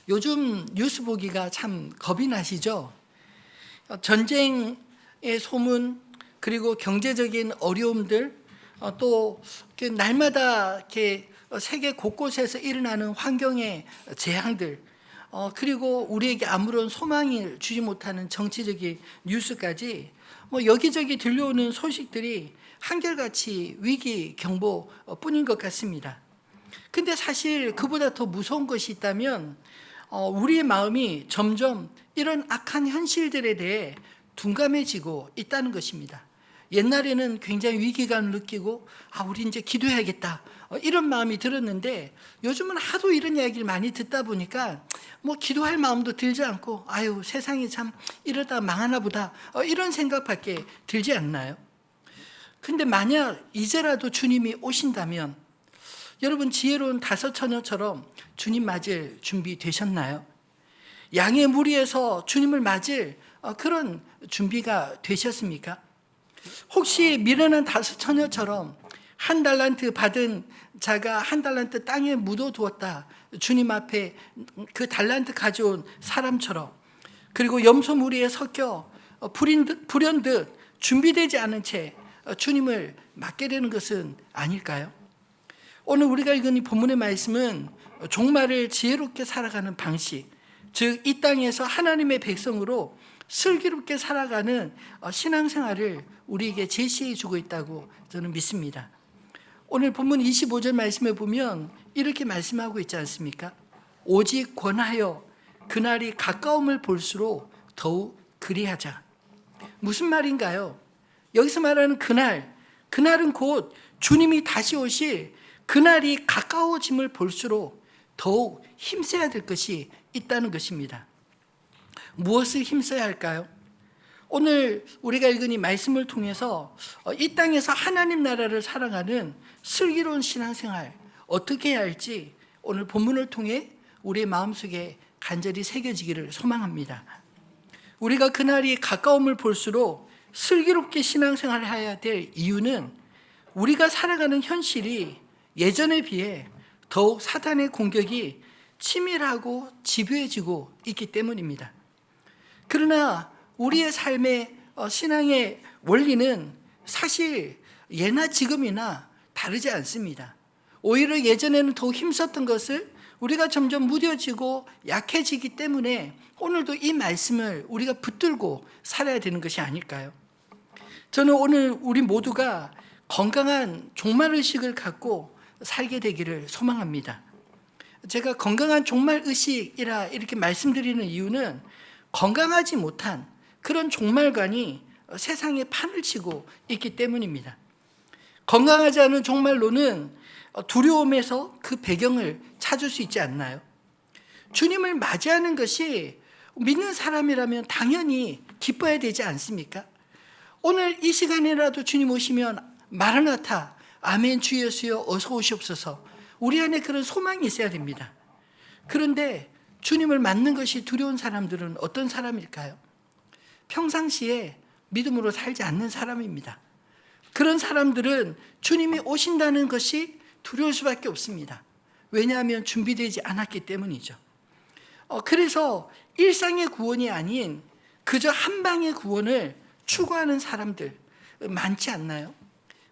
요즘 뉴스 보기가 참 겁이 나시죠? 전쟁의 소문, 그리고 경제적인 어려움들, 또 날마다 이렇게 세계 곳곳에서 일어나는 환경의 재앙들, 그리고 우리에게 아무런 소망을 주지 못하는 정치적인 뉴스까지 여기저기 들려오는 소식들이 한결같이 위기 경보뿐인 것 같습니다. 근데 사실 그보다 더 무서운 것이 있다면 우리의 마음이 점점 이런 악한 현실들에 대해 둔감해지고 있다는 것입니다. 옛날에는 굉장히 위기감을 느끼고 우리 이제 기도해야겠다 이런 마음이 들었는데, 요즘은 하도 이런 이야기를 많이 듣다 보니까 기도할 마음도 들지 않고 세상이 참 이러다 망하나 보다 이런 생각밖에 들지 않나요? 근데 만약 이제라도 주님이 오신다면 여러분, 지혜로운 다섯 처녀처럼 주님 맞을 준비 되셨나요? 양의 무리에서 주님을 맞을 그런 준비가 되셨습니까? 혹시 미련한 다섯 처녀처럼 한 달란트 받은 자가 한 달란트 땅에 묻어두었다, 주님 앞에 그 달란트 가져온 사람처럼, 그리고 염소 무리에 섞여 불현듯 준비되지 않은 채 주님을 맞게 되는 것은 아닐까요? 오늘 우리가 읽은 이 본문의 말씀은 종말을 지혜롭게 살아가는 방식, 즉 이 땅에서 하나님의 백성으로 슬기롭게 살아가는 신앙생활을 우리에게 제시해 주고 있다고 저는 믿습니다. 오늘 본문 25절 말씀에 보면 이렇게 말씀하고 있지 않습니까? 오직 권하여 그날이 가까움을 볼수록 더욱 그리하자. 무슨 말인가요? 여기서 말하는 그날은 곧 주님이 다시 오실 그날이 가까워짐을 볼수록 더욱 힘써야 될 것이 있다는 것입니다. 무엇을 힘써야 할까요? 오늘 우리가 읽은 이 말씀을 통해서 이 땅에서 하나님 나라를 살아가는 슬기로운 신앙생활 어떻게 해야 할지 오늘 본문을 통해 우리의 마음속에 간절히 새겨지기를 소망합니다. 우리가 그날이 가까움을 볼수록 슬기롭게 신앙생활을 해야 될 이유는 우리가 살아가는 현실이 예전에 비해 더욱 사탄의 공격이 치밀하고 집요해지고 있기 때문입니다. 그러나 우리의 삶의 신앙의 원리는 사실 예나 지금이나 다르지 않습니다. 오히려 예전에는 더욱 힘썼던 것을 우리가 점점 무뎌지고 약해지기 때문에 오늘도 이 말씀을 우리가 붙들고 살아야 되는 것이 아닐까요? 저는 오늘 우리 모두가 건강한 종말의식을 갖고 살게 되기를 소망합니다. 제가 건강한 종말의식이라 이렇게 말씀드리는 이유는 건강하지 못한 그런 종말관이 세상에 판을 치고 있기 때문입니다. 건강하지 않은 종말론은 두려움에서 그 배경을 찾을 수 있지 않나요? 주님을 맞이하는 것이 믿는 사람이라면 당연히 기뻐야 되지 않습니까? 오늘 이 시간이라도 주님 오시면 마라나타, 아멘 주 예수여 어서 오시옵소서, 우리 안에 그런 소망이 있어야 됩니다. 그런데 주님을 맞는 것이 두려운 사람들은 어떤 사람일까요? 평상시에 믿음으로 살지 않는 사람입니다. 그런 사람들은 주님이 오신다는 것이 두려울 수밖에 없습니다. 왜냐하면 준비되지 않았기 때문이죠. 그래서 일상의 구원이 아닌 그저 한 방의 구원을 추구하는 사람들 많지 않나요?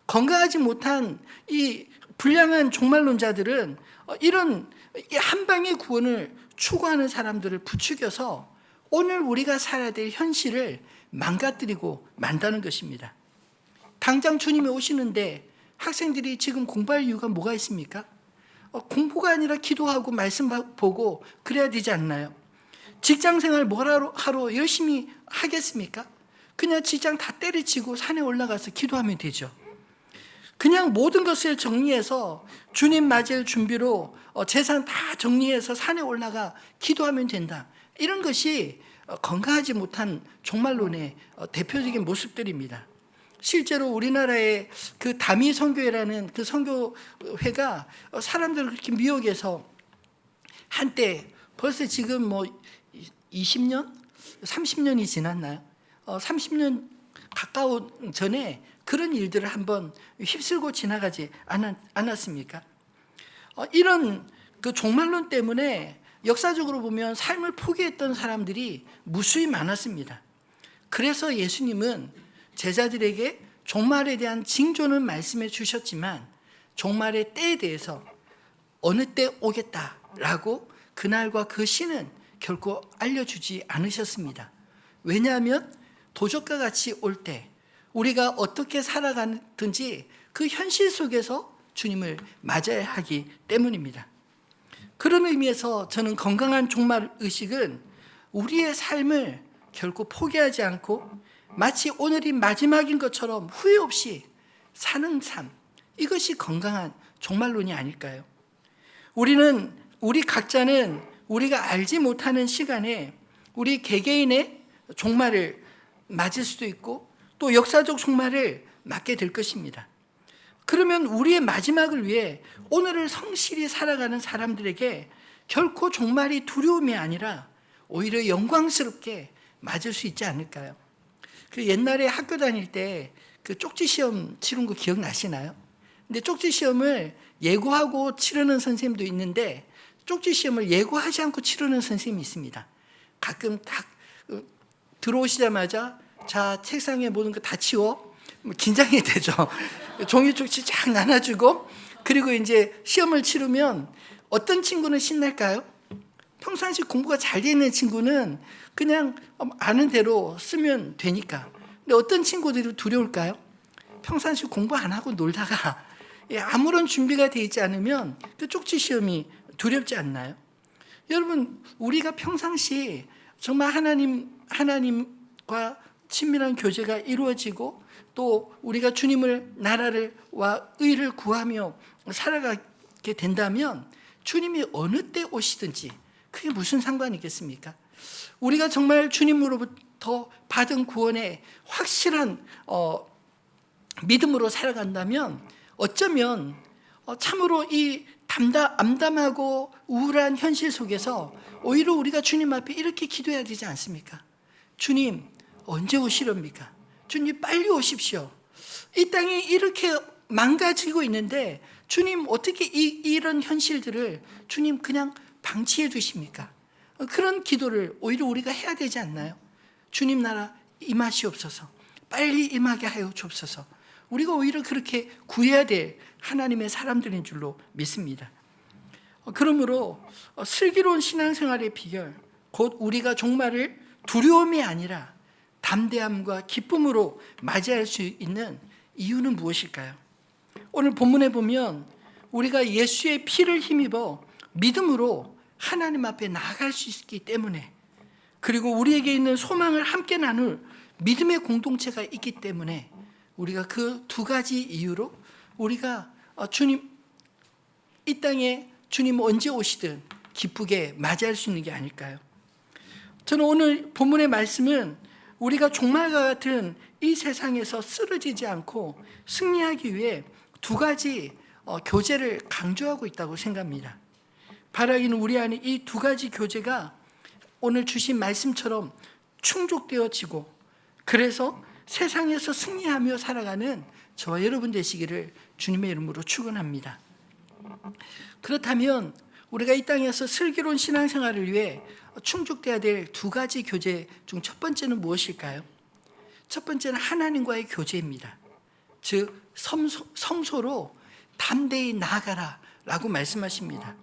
건강하지 못한 이 불량한 종말론자들은 이런 한 방의 구원을 추구하는 사람들을 부추겨서 오늘 우리가 살아야 될 현실을 망가뜨리고 만다는 것입니다. 당장 주님이 오시는데 학생들이 지금 공부할 이유가 뭐가 있습니까? 공부가 아니라 기도하고 말씀 보고 그래야 되지 않나요? 직장생활 뭘 하러 열심히 하겠습니까? 그냥 직장 다 때려치고 산에 올라가서 기도하면 되죠. 그냥 모든 것을 정리해서 주님 맞을 준비로 재산 다 정리해서 산에 올라가 기도하면 된다. 이런 것이 건강하지 못한 종말론의 대표적인 모습들입니다. 실제로 우리나라의 그 다미 선교회라는 그 선교회가 사람들을 그렇게 미혹해서 한때 벌써 지금 20년? 30년이 지났나요? 30년 가까운 전에 그런 일들을 한번 휩쓸고 지나가지 않았습니까? 이런 그 종말론 때문에 역사적으로 보면 삶을 포기했던 사람들이 무수히 많았습니다. 그래서 예수님은 제자들에게 종말에 대한 징조는 말씀해 주셨지만 종말의 때에 대해서 어느 때 오겠다라고 그날과 그 시는 결코 알려주지 않으셨습니다. 왜냐하면 도적과 같이 올 때 우리가 어떻게 살아가든지 그 현실 속에서 주님을 맞아야 하기 때문입니다. 그런 의미에서 저는 건강한 종말의식은 우리의 삶을 결코 포기하지 않고 마치 오늘이 마지막인 것처럼 후회 없이 사는 삶, 이것이 건강한 종말론이 아닐까요? 우리 각자는 우리가 알지 못하는 시간에 우리 개개인의 종말을 맞을 수도 있고 또 역사적 종말을 맞게 될 것입니다. 그러면 우리의 마지막을 위해 오늘을 성실히 살아가는 사람들에게 결코 종말이 두려움이 아니라 오히려 영광스럽게 맞을 수 있지 않을까요? 그 옛날에 학교 다닐 때 그 쪽지 시험 치른 거 기억나시나요? 근데 쪽지 시험을 예고하고 치르는 선생님도 있는데 쪽지 시험을 예고하지 않고 치르는 선생님이 있습니다. 가끔 딱 들어오시자마자 자, 책상에 모든 거 다 치워. 긴장이 되죠. 종이 쪽지 쫙 나눠주고 그리고 이제 시험을 치르면 어떤 친구는 신날까요? 평상시 공부가 잘 되는 친구는 그냥 아는 대로 쓰면 되니까. 근데 어떤 친구들이 두려울까요? 평상시 공부 안 하고 놀다가 아무런 준비가 되어 있지 않으면 그 쪽지 시험이 두렵지 않나요? 여러분, 우리가 평상시 정말 하나님과 친밀한 교제가 이루어지고 또 우리가 주님을 나라를 와 의를 구하며 살아가게 된다면 주님이 어느 때 오시든지 그게 무슨 상관이겠습니까? 우리가 정말 주님으로부터 받은 구원에 확실한 믿음으로 살아간다면 어쩌면 참으로 이 암담하고 우울한 현실 속에서 오히려 우리가 주님 앞에 이렇게 기도해야 되지 않습니까? 주님, 언제 오시렵니까? 주님, 빨리 오십시오. 이 땅이 이렇게 망가지고 있는데 주님, 어떻게 이런 현실들을 주님 그냥 방치해 두십니까? 그런 기도를 오히려 우리가 해야 되지 않나요? 주님 나라 임하시옵소서. 빨리 임하게 하여 주옵소서. 우리가 오히려 그렇게 구해야 될 하나님의 사람들인 줄로 믿습니다. 그러므로 슬기로운 신앙생활의 비결, 곧 우리가 종말을 두려움이 아니라 담대함과 기쁨으로 맞이할 수 있는 이유는 무엇일까요? 오늘 본문에 보면 우리가 예수의 피를 힘입어 믿음으로 하나님 앞에 나아갈 수 있기 때문에, 그리고 우리에게 있는 소망을 함께 나눌 믿음의 공동체가 있기 때문에 우리가 그 두 가지 이유로 우리가 주님, 이 땅에 주님 언제 오시든 기쁘게 맞이할 수 있는 게 아닐까요? 저는 오늘 본문의 말씀은 우리가 종말과 같은 이 세상에서 쓰러지지 않고 승리하기 위해 두 가지 교제를 강조하고 있다고 생각합니다. 바라기는 우리 안에 이 두 가지 교제가 오늘 주신 말씀처럼 충족되어지고 그래서 세상에서 승리하며 살아가는 저와 여러분 되시기를 주님의 이름으로 축원합니다. 그렇다면 우리가 이 땅에서 슬기로운 신앙생활을 위해 충족돼야 될 두 가지 교제 중 첫 번째는 무엇일까요? 첫 번째는 하나님과의 교제입니다. 즉 성소로 담대히 나아가라 라고 말씀하십니다.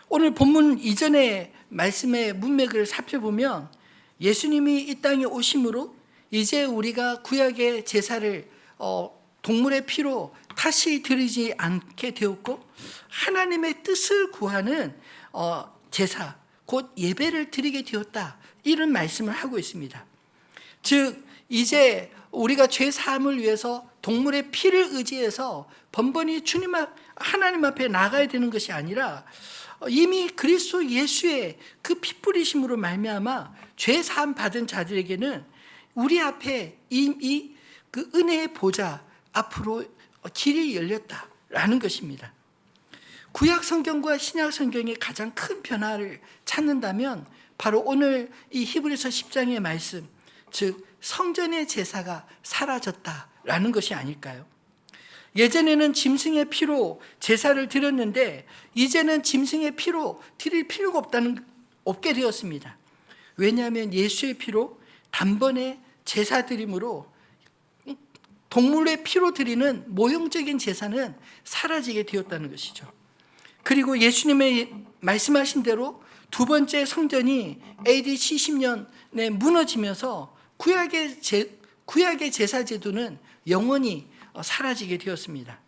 오늘 본문 이전의 말씀의 문맥을 살펴보면 예수님이 이 땅에 오심으로 이제 우리가 구약의 제사를 동물의 피로 다시 드리지 않게 되었고 하나님의 뜻을 구하는 제사, 곧 예배를 드리게 되었다, 이런 말씀을 하고 있습니다. 즉 이제 우리가 죄 사함을 위해서 동물의 피를 의지해서 번번이 하나님 앞에 나가야 되는 것이 아니라 이미 그리스도 예수의 그 피 뿌리심으로 말미암아 죄 사함 받은 자들에게는 우리 앞에 이미 그 은혜의 보좌 앞으로 길이 열렸다라는 것입니다. 구약 성경과 신약 성경의 가장 큰 변화를 찾는다면 바로 오늘 이 히브리서 10장의 말씀, 즉 성전의 제사가 사라졌다라는 것이 아닐까요? 예전에는 짐승의 피로 제사를 드렸는데 이제는 짐승의 피로 드릴 필요가 없게 되었습니다. 왜냐하면 예수의 피로 단번에 제사 드림으로 동물의 피로 드리는 모형적인 제사는 사라지게 되었다는 것이죠. 그리고 예수님의 말씀하신 대로 두 번째 성전이 AD 70년에 무너지면서 구약의 제사 제도는 영원히 사라지게 되었습니다.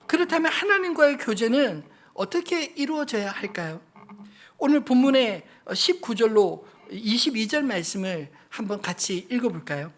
그렇다면 하나님과의 교제는 어떻게 이루어져야 할까요? 오늘 본문의 19절로 22절 말씀을 한번 같이 읽어볼까요?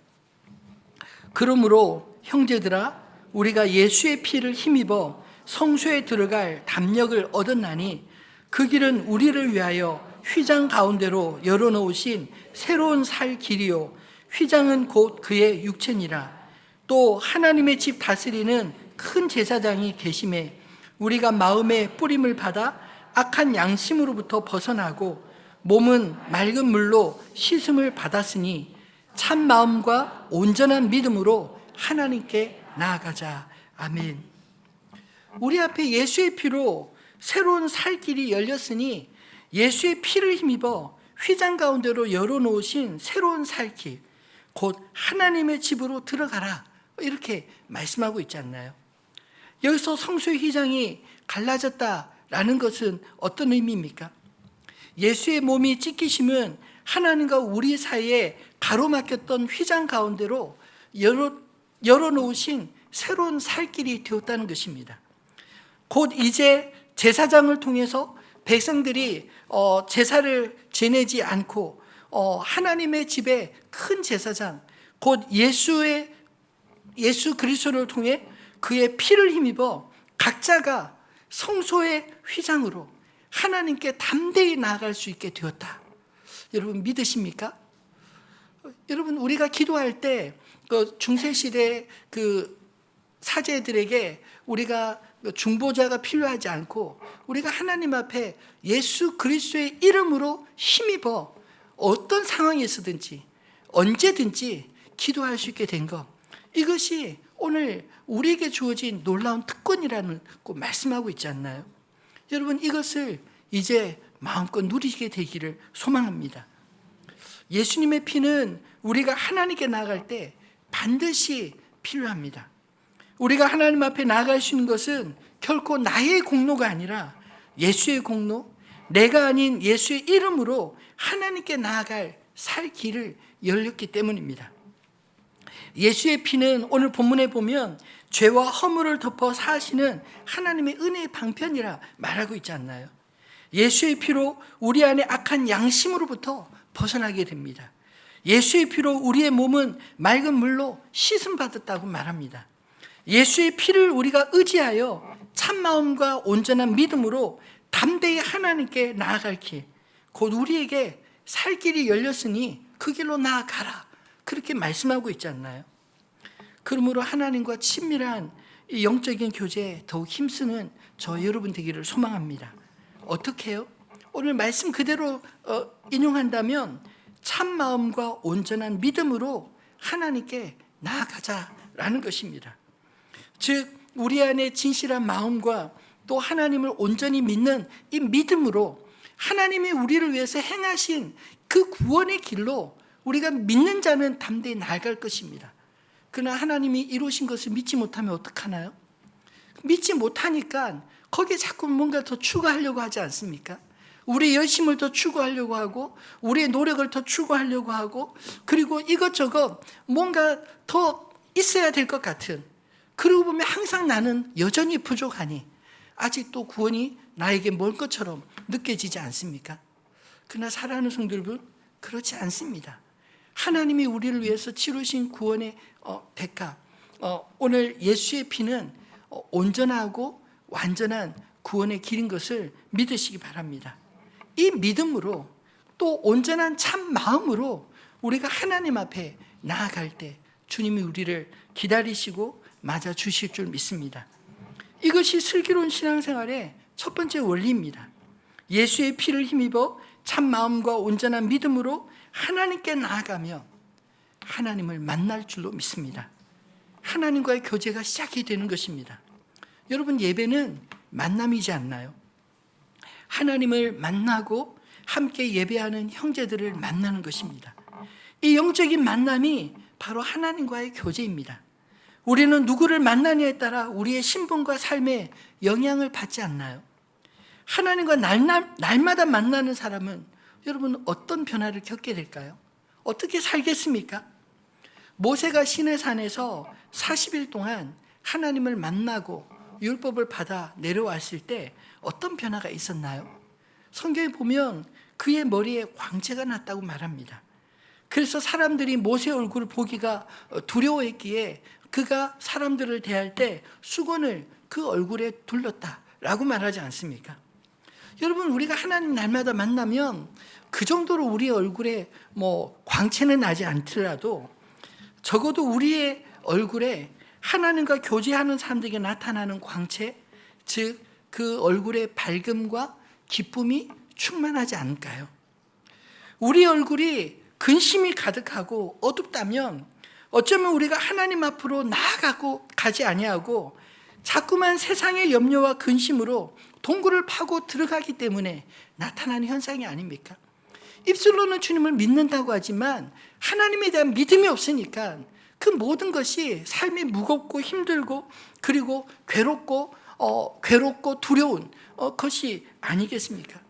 그러므로 형제들아 우리가 예수의 피를 힘입어 성소에 들어갈 담력을 얻었나니 그 길은 우리를 위하여 휘장 가운데로 열어놓으신 새로운 살 길이요 휘장은 곧 그의 육체니라. 또 하나님의 집 다스리는 큰 제사장이 계심에 우리가 마음의 뿌림을 받아 악한 양심으로부터 벗어나고 몸은 맑은 물로 씻음을 받았으니 참 마음과 온전한 믿음으로 하나님께 나아가자. 아멘. 우리 앞에 예수의 피로 새로운 살 길이 열렸으니 예수의 피를 힘입어 휘장 가운데로 열어놓으신 새로운 살 길, 곧 하나님의 집으로 들어가라, 이렇게 말씀하고 있지 않나요? 여기서 성소의 휘장이 갈라졌다라는 것은 어떤 의미입니까? 예수의 몸이 찢기심은 하나님과 우리 사이에 가로막혔던 휘장 가운데로 열어놓으신 새로운 살 길이 되었다는 것입니다. 곧 이제 제사장을 통해서 백성들이 제사를 지내지 않고 하나님의 집에 큰 제사장, 곧 예수 그리스도를 통해 그의 피를 힘입어 각자가 성소의 휘장으로 하나님께 담대히 나아갈 수 있게 되었다. 여러분 믿으십니까? 여러분 우리가 기도할 때 그 중세시대 그 사제들에게 우리가 중보자가 필요하지 않고 우리가 하나님 앞에 예수 그리스도의 이름으로 힘입어 어떤 상황에서든지 언제든지 기도할 수 있게 된 것, 이것이 오늘 우리에게 주어진 놀라운 특권이라는 거 말씀하고 있지 않나요? 여러분 이것을 이제 마음껏 누리게 되기를 소망합니다. 예수님의 피는 우리가 하나님께 나아갈 때 반드시 필요합니다. 우리가 하나님 앞에 나아갈 수 있는 것은 결코 나의 공로가 아니라 예수의 공로, 내가 아닌 예수의 이름으로 하나님께 나아갈 살 길을 열렸기 때문입니다. 예수의 피는 오늘 본문에 보면 죄와 허물을 덮어 사하시는 하나님의 은혜의 방편이라 말하고 있지 않나요? 예수의 피로 우리 안에 악한 양심으로부터 벗어나게 됩니다. 예수의 피로 우리의 몸은 맑은 물로 씻음 받았다고 말합니다. 예수의 피를 우리가 의지하여 참마음과 온전한 믿음으로 담대히 하나님께 나아갈 길, 곧 우리에게 살 길이 열렸으니 그 길로 나아가라, 그렇게 말씀하고 있지 않나요? 그러므로 하나님과 친밀한 이 영적인 교제에 더욱 힘쓰는 저 여러분 되기를 소망합니다. 어떻게 해요? 오늘 말씀 그대로 인용한다면 참마음과 온전한 믿음으로 하나님께 나아가자라는 것입니다. 즉 우리 안에 진실한 마음과 또 하나님을 온전히 믿는 이 믿음으로 하나님이 우리를 위해서 행하신 그 구원의 길로 우리가 믿는 자는 담대히 나아갈 것입니다. 그러나 하나님이 이루신 것을 믿지 못하면 어떡하나요? 믿지 못하니까 거기에 자꾸 뭔가 더 추가하려고 하지 않습니까? 우리의 열심을 더 추구하려고 하고 우리의 노력을 더 추구하려고 하고 그리고 이것저것 뭔가 더 있어야 될 것 같은, 그러고 보면 항상 나는 여전히 부족하니 아직도 구원이 나에게 먼 것처럼 느껴지지 않습니까? 그러나 사랑하는 성도 여러분, 그렇지 않습니다. 하나님이 우리를 위해서 치르신 구원의 대가, 오늘 예수의 피는 온전하고 완전한 구원의 길인 것을 믿으시기 바랍니다. 이 믿음으로 또 온전한 참 마음으로 우리가 하나님 앞에 나아갈 때 주님이 우리를 기다리시고 맞아 주실 줄 믿습니다. 이것이 슬기로운 신앙생활의 첫 번째 원리입니다. 예수의 피를 힘입어 참 마음과 온전한 믿음으로 하나님께 나아가며 하나님을 만날 줄로 믿습니다. 하나님과의 교제가 시작이 되는 것입니다. 여러분, 예배는 만남이지 않나요? 하나님을 만나고 함께 예배하는 형제들을 만나는 것입니다. 이 영적인 만남이 바로 하나님과의 교제입니다. 우리는 누구를 만나느냐에 따라 우리의 신분과 삶에 영향을 받지 않나요? 하나님과 날마다 만나는 사람은 여러분 어떤 변화를 겪게 될까요? 어떻게 살겠습니까? 모세가 시내산에서 40일 동안 하나님을 만나고 율법을 받아 내려왔을 때 어떤 변화가 있었나요? 성경에 보면 그의 머리에 광채가 났다고 말합니다. 그래서 사람들이 모세 얼굴을 보기가 두려워했기에 그가 사람들을 대할 때 수건을 그 얼굴에 둘렀다라고 말하지 않습니까? 여러분, 우리가 하나님 날마다 만나면 그 정도로 우리의 얼굴에 광채는 나지 않더라도 적어도 우리의 얼굴에 하나님과 교제하는 사람들에게 나타나는 광채, 즉 그 얼굴의 밝음과 기쁨이 충만하지 않을까요? 우리 얼굴이 근심이 가득하고 어둡다면 어쩌면 우리가 하나님 앞으로 나아가고 가지 아니하고 자꾸만 세상의 염려와 근심으로 동굴을 파고 들어가기 때문에 나타나는 현상이 아닙니까? 입술로는 주님을 믿는다고 하지만 하나님에 대한 믿음이 없으니까 그 모든 것이 삶이 무겁고 힘들고 그리고 괴롭고 두려운 것이 아니겠습니까?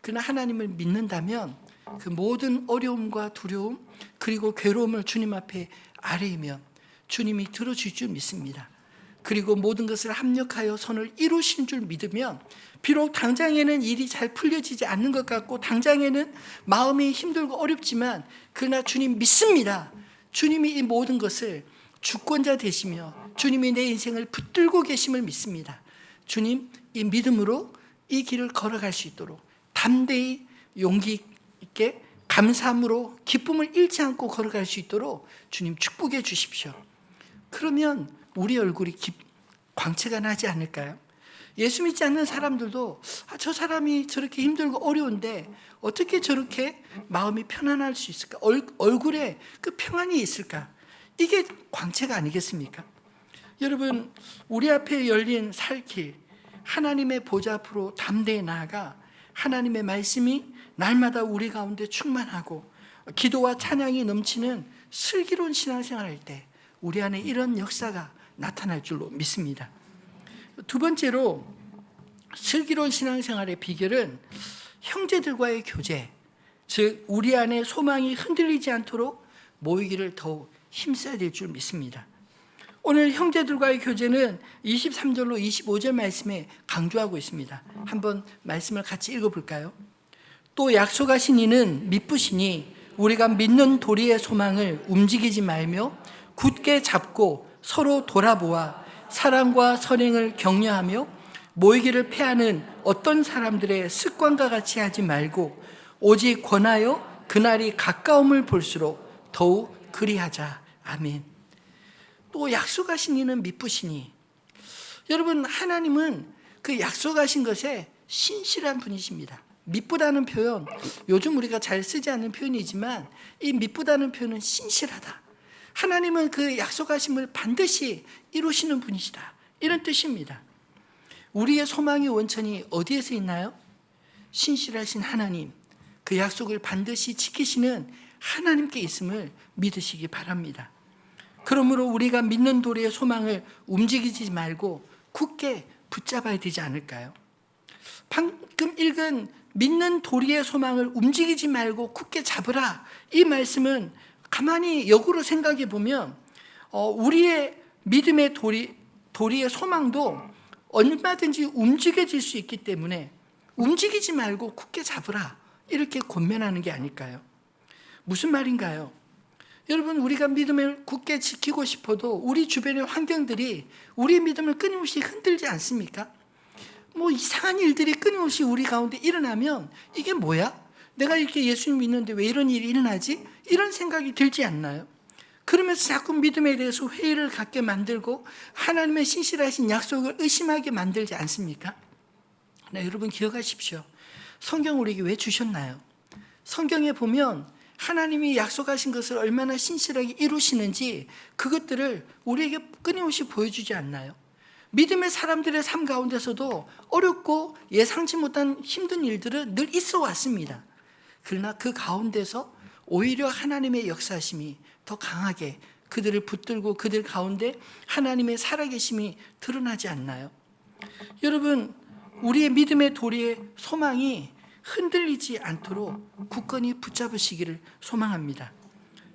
그러나 하나님을 믿는다면 그 모든 어려움과 두려움 그리고 괴로움을 주님 앞에 아뢰면 주님이 들어줄 줄 믿습니다. 그리고 모든 것을 합력하여 선을 이루신 줄 믿으면 비록 당장에는 일이 잘 풀려지지 않는 것 같고 당장에는 마음이 힘들고 어렵지만 그러나 주님 믿습니다. 주님이 이 모든 것을 주권자 되시며 주님이 내 인생을 붙들고 계심을 믿습니다. 주님, 이 믿음으로 이 길을 걸어갈 수 있도록 담대히 용기 있게 감사함으로 기쁨을 잃지 않고 걸어갈 수 있도록 주님 축복해 주십시오. 그러면 우리 얼굴이 광채가 나지 않을까요? 예수 믿지 않는 사람들도 저 사람이 저렇게 힘들고 어려운데 어떻게 저렇게 마음이 편안할 수 있을까? 얼굴에 그 평안이 있을까? 이게 광채가 아니겠습니까? 여러분, 우리 앞에 열린 살길, 하나님의 보좌 앞으로 담대히 나아가 하나님의 말씀이 날마다 우리 가운데 충만하고 기도와 찬양이 넘치는 슬기로운 신앙생활을 할 때 우리 안에 이런 역사가 나타날 줄로 믿습니다. 두 번째로 슬기로운 신앙생활의 비결은 형제들과의 교제, 즉 우리 안에 소망이 흔들리지 않도록 모이기를 더욱 힘써야 될 줄 믿습니다. 오늘 형제들과의 교제는 23절로 25절 말씀에 강조하고 있습니다. 한번 말씀을 같이 읽어볼까요? 또 약속하신 이는 미쁘시니 우리가 믿는 도리의 소망을 움직이지 말며 굳게 잡고 서로 돌아보아 사랑과 선행을 격려하며 모이기를 패하는 어떤 사람들의 습관과 같이 하지 말고 오직 권하여 그날이 가까움을 볼수록 더욱 그리하자. 아멘. 또 약속하신 이는 미쁘시니, 여러분, 하나님은 그 약속하신 것에 신실한 분이십니다. 미쁘다는 표현, 요즘 우리가 잘 쓰지 않는 표현이지만 이 미쁘다는 표현은 신실하다. 하나님은 그 약속하심을 반드시 이루시는 분이시다, 이런 뜻입니다. 우리의 소망의 원천이 어디에서 있나요? 신실하신 하나님, 그 약속을 반드시 지키시는 하나님께 있음을 믿으시기 바랍니다. 그러므로 우리가 믿는 도리의 소망을 움직이지 말고 굳게 붙잡아야 되지 않을까요? 방금 읽은 믿는 도리의 소망을 움직이지 말고 굳게 잡으라, 이 말씀은 가만히 역으로 생각해 보면 우리의 믿음의 도리의 소망도 얼마든지 움직여질 수 있기 때문에 움직이지 말고 굳게 잡으라, 이렇게 권면하는 게 아닐까요? 무슨 말인가요? 여러분, 우리가 믿음을 굳게 지키고 싶어도 우리 주변의 환경들이 우리의 믿음을 끊임없이 흔들지 않습니까? 이상한 일들이 끊임없이 우리 가운데 일어나면 이게 뭐야? 내가 이렇게 예수님 믿는데 왜 이런 일이 일어나지? 이런 생각이 들지 않나요? 그러면서 자꾸 믿음에 대해서 회의를 갖게 만들고 하나님의 신실하신 약속을 의심하게 만들지 않습니까? 네, 여러분 기억하십시오. 성경 우리에게 왜 주셨나요? 성경에 보면 하나님이 약속하신 것을 얼마나 신실하게 이루시는지 그것들을 우리에게 끊임없이 보여주지 않나요? 믿음의 사람들의 삶 가운데서도 어렵고 예상치 못한 힘든 일들은 늘 있어 왔습니다. 그러나 그 가운데서 오히려 하나님의 역사심이 더 강하게 그들을 붙들고 그들 가운데 하나님의 살아계심이 드러나지 않나요? 여러분, 우리의 믿음의 도리의 소망이 흔들리지 않도록 굳건히 붙잡으시기를 소망합니다.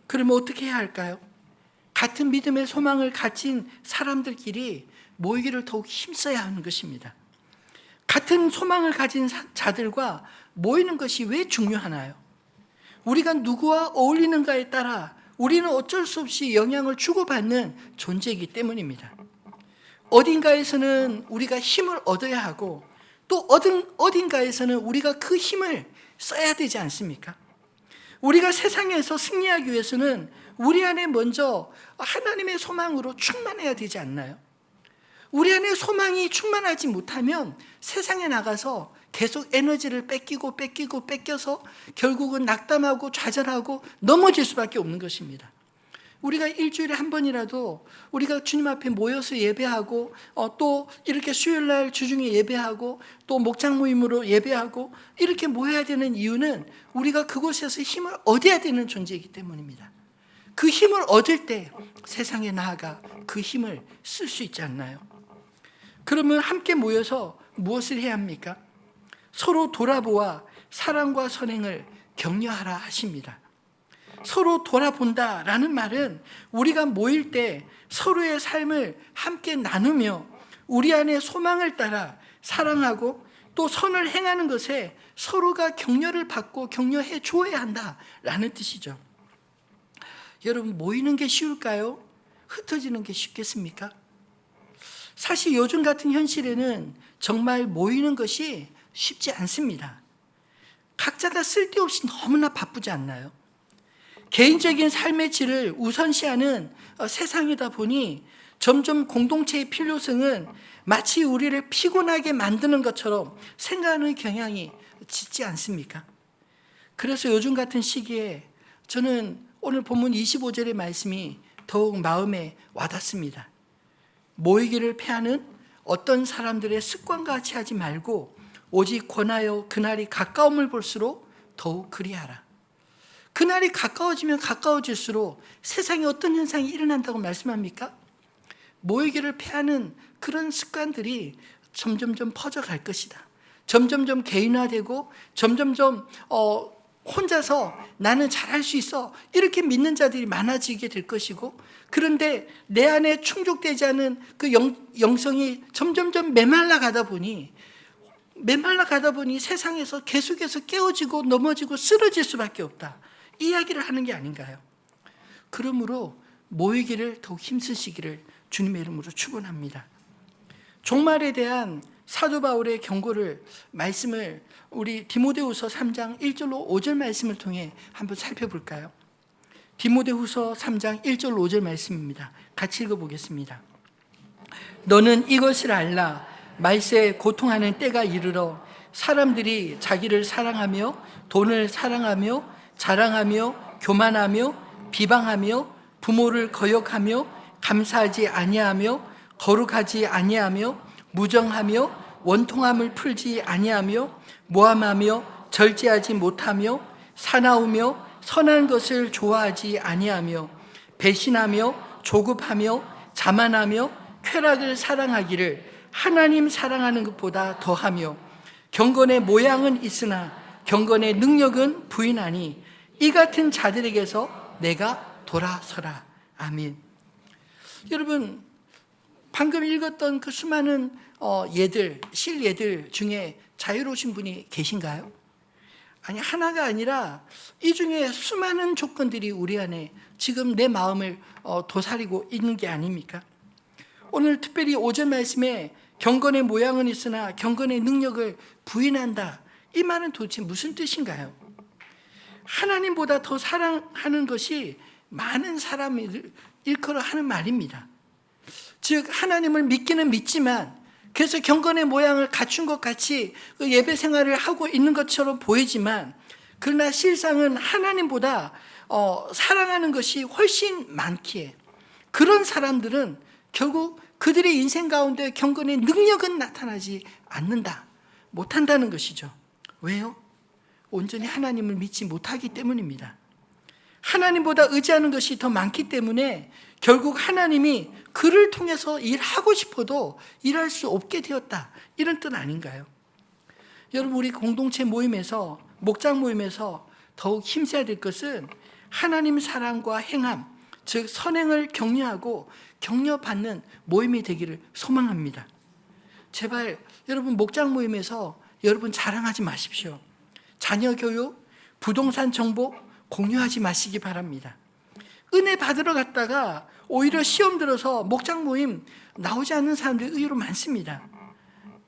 그러면 어떻게 해야 할까요? 같은 믿음의 소망을 가진 사람들끼리 모이기를 더욱 힘써야 하는 것입니다. 같은 소망을 가진 자들과 모이는 것이 왜 중요하나요? 우리가 누구와 어울리는가에 따라 우리는 어쩔 수 없이 영향을 주고받는 존재이기 때문입니다. 어딘가에서는 우리가 힘을 얻어야 하고 또 어딘가에서는 우리가 그 힘을 써야 되지 않습니까? 우리가 세상에서 승리하기 위해서는 우리 안에 먼저 하나님의 소망으로 충만해야 되지 않나요? 우리 안에 소망이 충만하지 못하면 세상에 나가서 계속 에너지를 뺏겨서 결국은 낙담하고 좌절하고 넘어질 수밖에 없는 것입니다. 우리가 일주일에 한 번이라도 우리가 주님 앞에 모여서 예배하고 또 이렇게 수요일날 주중에 예배하고 또 목장 모임으로 예배하고 이렇게 모여야 되는 이유는 우리가 그곳에서 힘을 얻어야 되는 존재이기 때문입니다. 그 힘을 얻을 때 세상에 나아가 그 힘을 쓸 수 있지 않나요? 그러면 함께 모여서 무엇을 해야 합니까? 서로 돌아보아 사랑과 선행을 격려하라 하십니다. 서로 돌아본다라는 말은 우리가 모일 때 서로의 삶을 함께 나누며 우리 안에 소망을 따라 사랑하고 또 선을 행하는 것에 서로가 격려를 받고 격려해 주어야 한다라는 뜻이죠. 여러분, 모이는 게 쉬울까요? 흩어지는 게 쉽겠습니까? 사실 요즘 같은 현실에는 정말 모이는 것이 쉽지 않습니다. 각자가 쓸데없이 너무나 바쁘지 않나요? 개인적인 삶의 질을 우선시하는 세상이다 보니 점점 공동체의 필요성은 마치 우리를 피곤하게 만드는 것처럼 생각하는 경향이 짙지 않습니까? 그래서 요즘 같은 시기에 저는 오늘 본문 25절의 말씀이 더욱 마음에 와닿습니다. 모이기를 패하는 어떤 사람들의 습관과 같이 하지 말고 오직 권하여 그날이 가까움을 볼수록 더욱 그리하라. 그날이 가까워지면 가까워질수록 세상에 어떤 현상이 일어난다고 말씀합니까? 모이기를 패하는 그런 습관들이 점점점 퍼져갈 것이다. 점점점 개인화되고 점점점 혼자서 나는 잘할 수 있어 이렇게 믿는 자들이 많아지게 될 것이고, 그런데 내 안에 충족되지 않은 그 영성이 점점점 메말라 가다 보니 세상에서 계속해서 깨어지고 넘어지고 쓰러질 수밖에 없다, 이 이야기를 하는 게 아닌가요? 그러므로 모이기를 더욱 힘쓰시기를 주님의 이름으로 축원합니다. 종말에 대한 사도 바울의 경고를 말씀을 우리 디모데후서 3장 1절로 5절 말씀을 통해 한번 살펴볼까요? 디모데후서 3장 1절 5절 말씀입니다. 같이 읽어보겠습니다. 너는 이것을 알라. 말세에 고통하는 때가 이르러 사람들이 자기를 사랑하며 돈을 사랑하며 자랑하며 교만하며 비방하며 부모를 거역하며 감사하지 아니하며 거룩하지 아니하며 무정하며 원통함을 풀지 아니하며 모함하며 절제하지 못하며 사나우며 선한 것을 좋아하지 아니하며 배신하며 조급하며 자만하며 쾌락을 사랑하기를 하나님 사랑하는 것보다 더하며 경건의 모양은 있으나 경건의 능력은 부인하니 이 같은 자들에게서 내가 돌아서라. 아멘. 여러분, 방금 읽었던 그 수많은 실예들 중에 자유로우신 분이 계신가요? 아니, 하나가 아니라 이 중에 수많은 조건들이 우리 안에 지금 내 마음을 도사리고 있는 게 아닙니까? 오늘 특별히 5절 말씀에 경건의 모양은 있으나 경건의 능력을 부인한다, 이 말은 도대체 무슨 뜻인가요? 하나님보다 더 사랑하는 것이 많은 사람을 일컬어 하는 말입니다. 즉, 하나님을 믿기는 믿지만 그래서 경건의 모양을 갖춘 것 같이 그 예배 생활을 하고 있는 것처럼 보이지만 그러나 실상은 하나님보다 사랑하는 것이 훨씬 많기에 그런 사람들은 결국 그들의 인생 가운데 경건의 능력은 나타나지 않는다, 못한다는 것이죠. 왜요? 온전히 하나님을 믿지 못하기 때문입니다. 하나님보다 의지하는 것이 더 많기 때문에 결국 하나님이 그를 통해서 일하고 싶어도 일할 수 없게 되었다, 이런 뜻 아닌가요? 여러분, 우리 공동체 모임에서, 목장 모임에서 더욱 힘써야 될 것은 하나님 사랑과 행함, 즉 선행을 격려하고 격려받는 모임이 되기를 소망합니다. 제발 여러분, 목장 모임에서 여러분 자랑하지 마십시오. 자녀 교육, 부동산 정보 공유하지 마시기 바랍니다. 은혜 받으러 갔다가 오히려 시험 들어서 목장 모임 나오지 않는 사람들이 의외로 많습니다.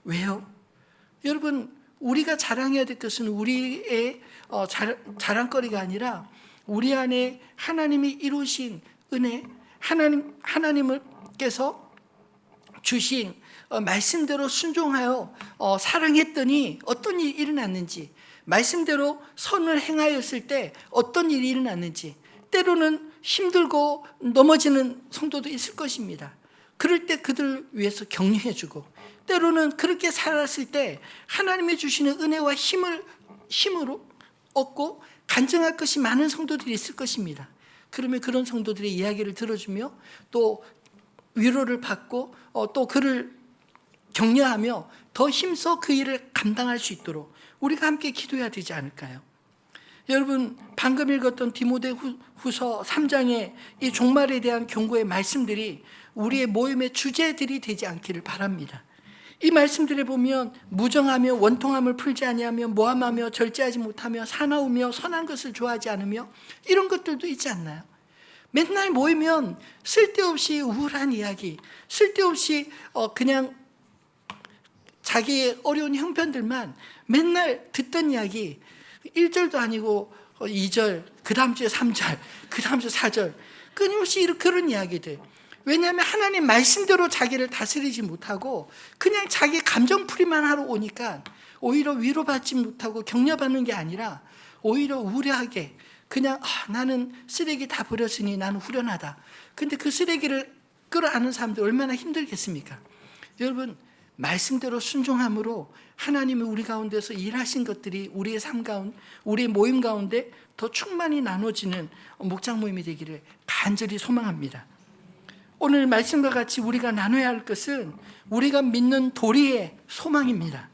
왜요? 여러분, 우리가 자랑해야 될 것은 우리의 자랑거리가 아니라 우리 안에 하나님이 이루신 은혜, 하나님께서 주신 말씀대로 순종하여 사랑했더니 어떤 일이 일어났는지, 말씀대로 선을 행하였을 때 어떤 일이 일어났는지, 때로는 힘들고 넘어지는 성도도 있을 것입니다. 그럴 때 그들 위해서 격려해주고, 때로는 그렇게 살았을 때 하나님이 주시는 은혜와 힘으로 얻고 간증할 것이 많은 성도들이 있을 것입니다. 그러면 그런 성도들의 이야기를 들어주며 또 위로를 받고 또 그를 격려하며 더 힘써 그 일을 감당할 수 있도록 우리가 함께 기도해야 되지 않을까요? 여러분, 방금 읽었던 디모데후서 3장의 이 종말에 대한 경고의 말씀들이 우리의 모임의 주제들이 되지 않기를 바랍니다. 이 말씀들에 보면 무정하며 원통함을 풀지 아니하며 모함하며 절제하지 못하며 사나우며 선한 것을 좋아하지 않으며 이런 것들도 있지 않나요? 맨날 모이면 쓸데없이 우울한 이야기, 쓸데없이 그냥 자기의 어려운 형편들만 맨날 듣던 이야기, 1절도 아니고 2절, 그 다음 주에 3절, 그 다음 주에 4절, 끊임없이 그런 이야기들. 왜냐하면 하나님 말씀대로 자기를 다스리지 못하고 그냥 자기 감정풀이만 하러 오니까 오히려 위로받지 못하고 격려받는 게 아니라 오히려 우려하게 그냥 나는 쓰레기 다 버렸으니 나는 후련하다. 근데 그 쓰레기를 끌어안는 사람들 얼마나 힘들겠습니까? 여러분, 말씀대로 순종함으로 하나님이 우리 가운데서 일하신 것들이 우리의 삶 가운데, 우리의 모임 가운데 더 충만히 나눠지는 목장 모임이 되기를 간절히 소망합니다. 오늘 말씀과 같이 우리가 나눠야 할 것은 우리가 믿는 도리의 소망입니다.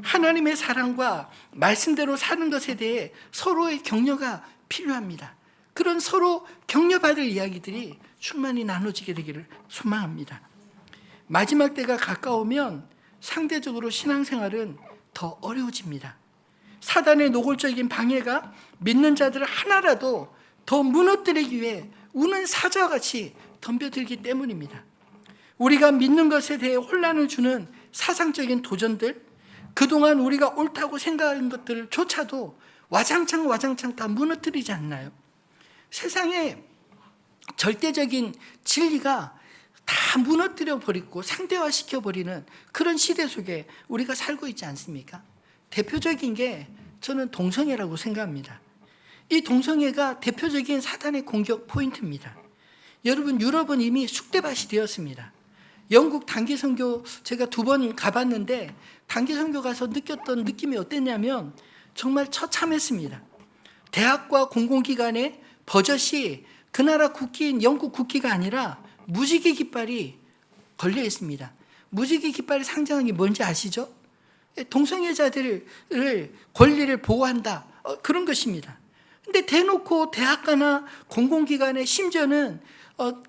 하나님의 사랑과 말씀대로 사는 것에 대해 서로의 격려가 필요합니다. 그런 서로 격려받을 이야기들이 충만히 나눠지게 되기를 소망합니다. 마지막 때가 가까우면 상대적으로 신앙생활은 더 어려워집니다. 사단의 노골적인 방해가 믿는 자들을 하나라도 더 무너뜨리기 위해 우는 사자와 같이 덤벼들기 때문입니다. 우리가 믿는 것에 대해 혼란을 주는 사상적인 도전들, 그동안 우리가 옳다고 생각한 것들조차도 와장창 다 무너뜨리지 않나요? 세상에 절대적인 진리가 다 무너뜨려 버리고 상대화시켜 버리는 그런 시대 속에 우리가 살고 있지 않습니까? 대표적인 게 저는 동성애라고 생각합니다. 이 동성애가 대표적인 사단의 공격 포인트입니다. 여러분, 유럽은 이미 쑥대밭이 되었습니다. 영국 단기 선교 제가 2번 가봤는데 단기 선교 가서 느꼈던 느낌이 어땠냐면 정말 처참했습니다. 대학과 공공기관에 버젓이 그 나라 국기인 영국 국기가 아니라 무지개 깃발이 걸려 있습니다. 무지개 깃발이 상징하는 게 뭔지 아시죠? 동성애자들을 권리를 보호한다, 그런 것입니다. 근데 대놓고 대학가나 공공기관에 심지어는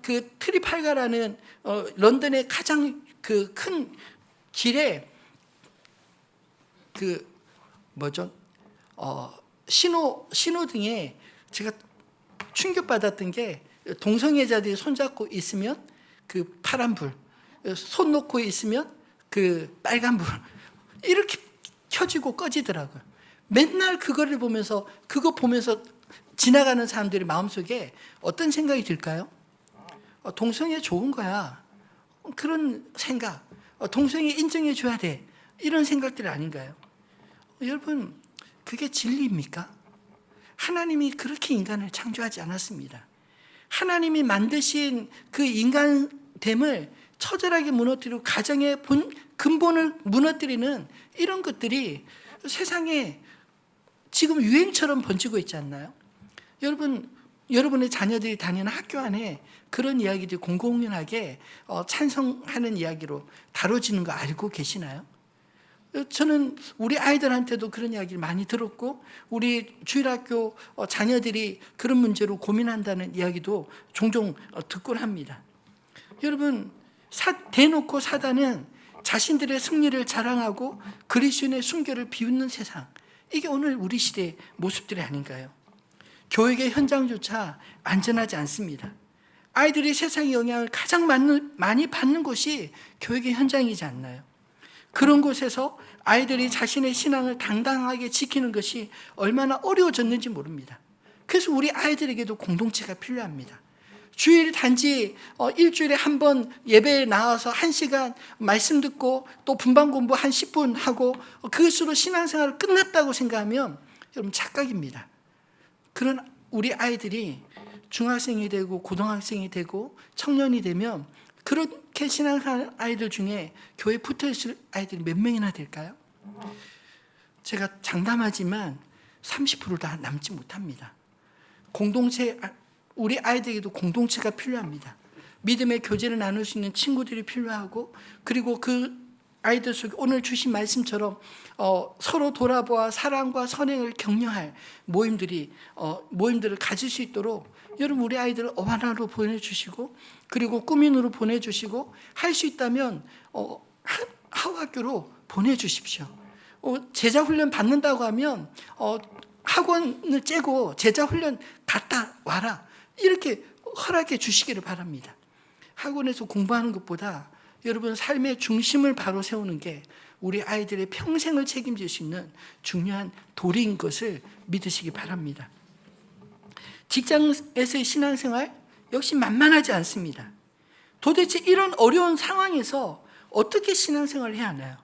그 트리팔가라는 런던의 가장 그 큰 길에 그 신호등에 제가 충격받았던 게 동성애자들이 손잡고 있으면 그 파란 불, 손 놓고 있으면 그 빨간 불, 이렇게 켜지고 꺼지더라고요. 맨날 그거를 보면서 그거 보면서 지나가는 사람들의 마음속에 어떤 생각이 들까요? 동성애 좋은 거야, 그런 생각, 동성애 인정해 줘야 돼, 이런 생각들 아닌가요? 여러분, 그게 진리입니까? 하나님이 그렇게 인간을 창조하지 않았습니다. 하나님이 만드신 그 인간됨을 처절하게 무너뜨리고 가정의 근본을 무너뜨리는 이런 것들이 세상에 지금 유행처럼 번지고 있지 않나요? 여러분의 자녀들이 다니는 학교 안에 그런 이야기들이 공공연하게 찬성하는 이야기로 다뤄지는 거 알고 계시나요? 저는 우리 아이들한테도 그런 이야기를 많이 들었고, 우리 주일학교 자녀들이 그런 문제로 고민한다는 이야기도 종종 듣곤 합니다. 여러분, 대놓고 사단은 자신들의 승리를 자랑하고 그리스도인의 순교를 비웃는 세상, 이게 오늘 우리 시대의 모습들이 아닌가요? 교육의 현장조차 안전하지 않습니다. 아이들이 세상의 영향을 가장 많이 받는 곳이 교육의 현장이지 않나요? 그런 곳에서 아이들이 자신의 신앙을 당당하게 지키는 것이 얼마나 어려워졌는지 모릅니다. 그래서 우리 아이들에게도 공동체가 필요합니다. 주일 단지 일주일에 한 번 예배에 나와서 1시간 말씀 듣고 또 분반 공부 한 10분 하고 그것으로 신앙생활을 끝났다고 생각하면 여러분 착각입니다. 그런 우리 아이들이 중학생이 되고 고등학생이 되고 청년이 되면 그렇게 신앙하는 아이들 중에 교회에 붙어있을 아이들이 몇 명이나 될까요? 제가 장담하지만 30%를 다 남지 못합니다. 우리 아이들에게도 공동체가 필요합니다. 믿음의 교제를 나눌 수 있는 친구들이 필요하고, 그리고 그 아이들 속에 오늘 주신 말씀처럼 서로 돌아보아 사랑과 선행을 격려할 모임들을 가질 수 있도록 여러분 우리 아이들을 어하나로 보내주시고, 그리고 꾸민으로 보내주시고, 할 수 있다면 하우학교로 보내주십시오. 제자 훈련 받는다고 하면 학원을 째고 제자 훈련 갔다 와라, 이렇게 허락해 주시기를 바랍니다. 학원에서 공부하는 것보다 여러분 삶의 중심을 바로 세우는 게 우리 아이들의 평생을 책임질 수 있는 중요한 도리인 것을 믿으시기 바랍니다. 직장에서의 신앙생활 역시 만만하지 않습니다. 도대체 이런 어려운 상황에서 어떻게 신앙생활을 해야 하나요?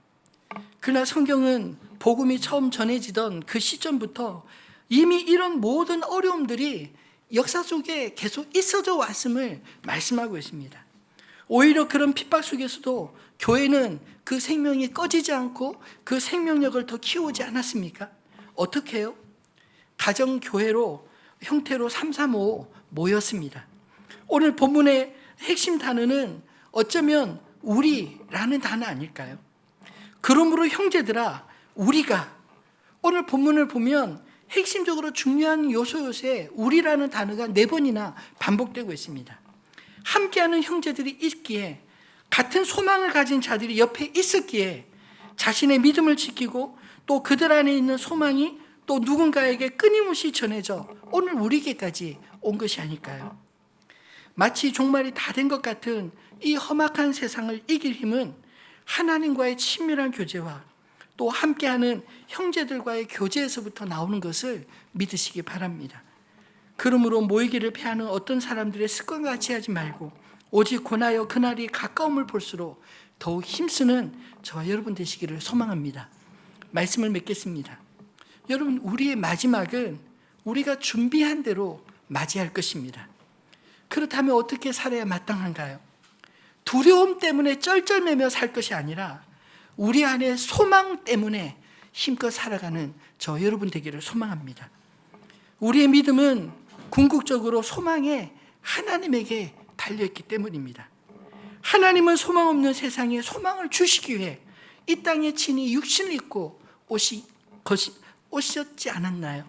그러나 성경은 복음이 처음 전해지던 그 시점부터 이미 이런 모든 어려움들이 역사 속에 계속 있어져 왔음을 말씀하고 있습니다. 오히려 그런 핍박 속에서도 교회는 그 생명이 꺼지지 않고 그 생명력을 더 키우지 않았습니까? 어떻게 해요? 가정교회로 형태로 335 모였습니다. 오늘 본문의 핵심 단어는 어쩌면 우리라는 단어 아닐까요? 그러므로 형제들아, 우리가, 오늘 본문을 보면 핵심적으로 중요한 요소에 우리라는 단어가 4번이나 반복되고 있습니다. 함께하는 형제들이 있기에, 같은 소망을 가진 자들이 옆에 있었기에 자신의 믿음을 지키고 또 그들 안에 있는 소망이 또 누군가에게 끊임없이 전해져 오늘 우리에게까지 온 것이 아닐까요? 마치 종말이 다 된 것 같은 이 험악한 세상을 이길 힘은 하나님과의 친밀한 교제와 또 함께하는 형제들과의 교제에서부터 나오는 것을 믿으시기 바랍니다. 그러므로 모이기를 피하는 어떤 사람들의 습관과 같이 하지 말고 오직 권하여 그날이 가까움을 볼수록 더욱 힘쓰는 저와 여러분 되시기를 소망합니다. 말씀을 맺겠습니다. 여러분, 우리의 마지막은 우리가 준비한 대로 맞이할 것입니다. 그렇다면 어떻게 살아야 마땅한가요? 두려움 때문에 쩔쩔매며 살 것이 아니라 우리 안에 소망 때문에 힘껏 살아가는 저 여러분 되기를 소망합니다. 우리의 믿음은 궁극적으로 소망에 하나님에게 달려있기 때문입니다. 하나님은 소망 없는 세상에 소망을 주시기 위해 이 땅에 친히 육신을 입고 오셨지 않았나요?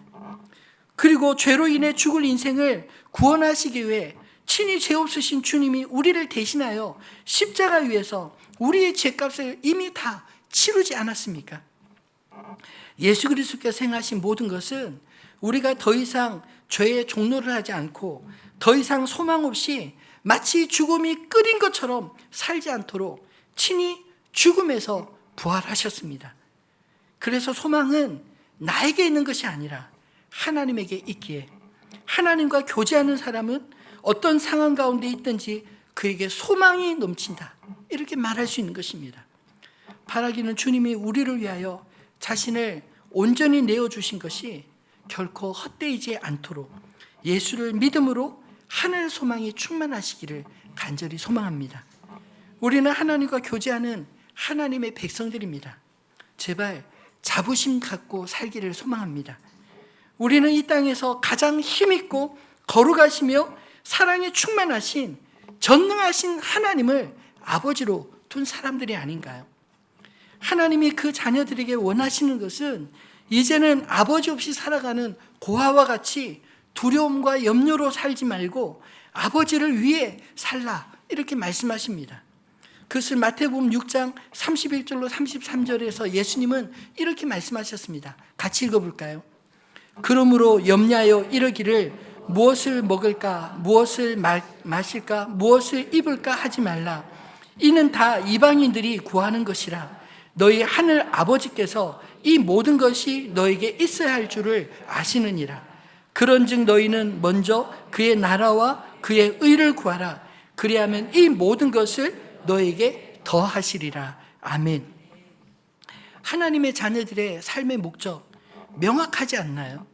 그리고 죄로 인해 죽을 인생을 구원하시기 위해 친히 죄 없으신 주님이 우리를 대신하여 십자가 위에서 우리의 죄값을 이미 다 치르지 않았습니까? 예수 그리스도께서 행하신 모든 것은 우리가 더 이상 죄의 종노를 하지 않고 더 이상 소망 없이 마치 죽음이 끓인 것처럼 살지 않도록 친히 죽음에서 부활하셨습니다. 그래서 소망은 나에게 있는 것이 아니라 하나님에게 있기에, 하나님과 교제하는 사람은 어떤 상황 가운데 있든지 그에게 소망이 넘친다, 이렇게 말할 수 있는 것입니다. 바라기는 주님이 우리를 위하여 자신을 온전히 내어주신 것이 결코 헛되이지 않도록 예수를 믿음으로 하늘 소망이 충만하시기를 간절히 소망합니다. 우리는 하나님과 교제하는 하나님의 백성들입니다. 제발 자부심 갖고 살기를 소망합니다. 우리는 이 땅에서 가장 힘있고 거룩하시며 사랑에 충만하신 전능하신 하나님을 아버지로 둔 사람들이 아닌가요? 하나님이 그 자녀들에게 원하시는 것은 이제는 아버지 없이 살아가는 고아와 같이 두려움과 염려로 살지 말고 아버지를 위해 살라, 이렇게 말씀하십니다. 그것을 마태복음 6장 31절로 33절에서 예수님은 이렇게 말씀하셨습니다. 같이 읽어볼까요? 그러므로 염려하여 이르기를 무엇을 먹을까, 무엇을 마실까, 무엇을 입을까 하지 말라. 이는 다 이방인들이 구하는 것이라. 너희 하늘 아버지께서 이 모든 것이 너에게 있어야 할 줄을 아시느니라. 그런즉 너희는 먼저 그의 나라와 그의 의를 구하라. 그리하면 이 모든 것을 너에게 더하시리라. 아멘. 하나님의 자녀들의 삶의 목적 명확하지 않나요?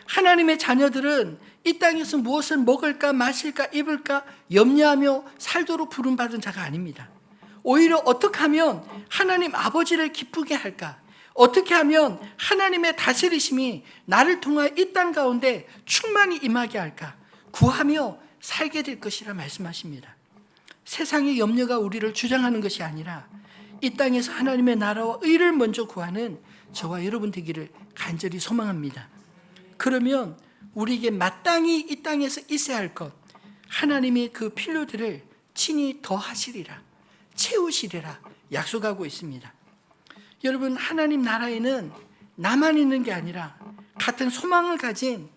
하나님의 자녀들은 이 땅에서 무엇을 먹을까, 마실까, 입을까 염려하며 살도록 부름받은 자가 아닙니다. 오히려 어떻게 하면 하나님 아버지를 기쁘게 할까? 어떻게 하면 하나님의 다스리심이 나를 통하여 이 땅 가운데 충만히 임하게 할까? 구하며 살게 될 것이라 말씀하십니다. 세상의 염려가 우리를 주장하는 것이 아니라 이 땅에서 하나님의 나라와 의를 먼저 구하는 저와 여러분 되기를 간절히 소망합니다. 그러면 우리에게 마땅히 이 땅에서 있어야 할 것, 하나님이 그 필요들을 친히 더하시리라, 채우시리라 약속하고 있습니다. 여러분, 하나님 나라에는 나만 있는 게 아니라 같은 소망을 가진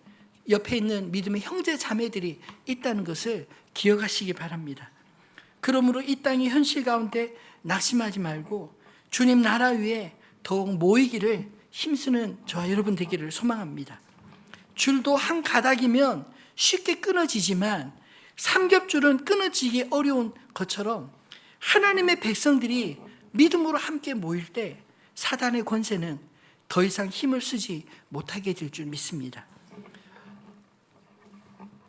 옆에 있는 믿음의 형제 자매들이 있다는 것을 기억하시기 바랍니다. 그러므로 이 땅의 현실 가운데 낙심하지 말고 주님 나라 위에 더욱 모이기를 힘쓰는 저와 여러분 되기를 소망합니다. 줄도 한 가닥이면 쉽게 끊어지지만 삼겹줄은 끊어지기 어려운 것처럼 하나님의 백성들이 믿음으로 함께 모일 때 사단의 권세는 더 이상 힘을 쓰지 못하게 될 줄 믿습니다.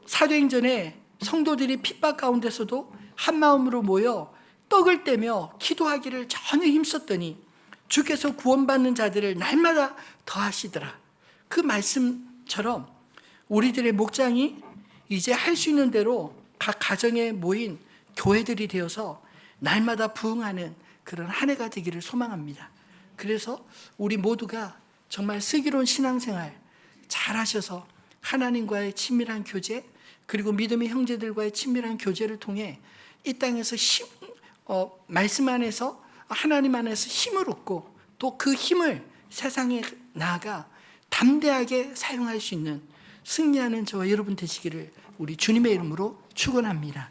사도행전에 성도들이 핍박 가운데서도 한 마음으로 모여 떡을 떼며 기도하기를 전혀 힘썼더니 주께서 구원받는 자들을 날마다 더하시더라. 그 말씀처럼 우리들의 목장이 이제 할 수 있는 대로 각 가정에 모인 교회들이 되어서 날마다 부흥하는 그런 한 해가 되기를 소망합니다. 그래서 우리 모두가 정말 슬기로운 신앙생활 잘하셔서 하나님과의 친밀한 교제, 그리고 믿음의 형제들과의 친밀한 교제를 통해 이 땅에서 말씀 안에서 하나님 안에서 힘을 얻고 또 그 힘을 세상에 나아가 담대하게 사용할 수 있는 승리하는 저와 여러분 되시기를 우리 주님의 이름으로 축원합니다.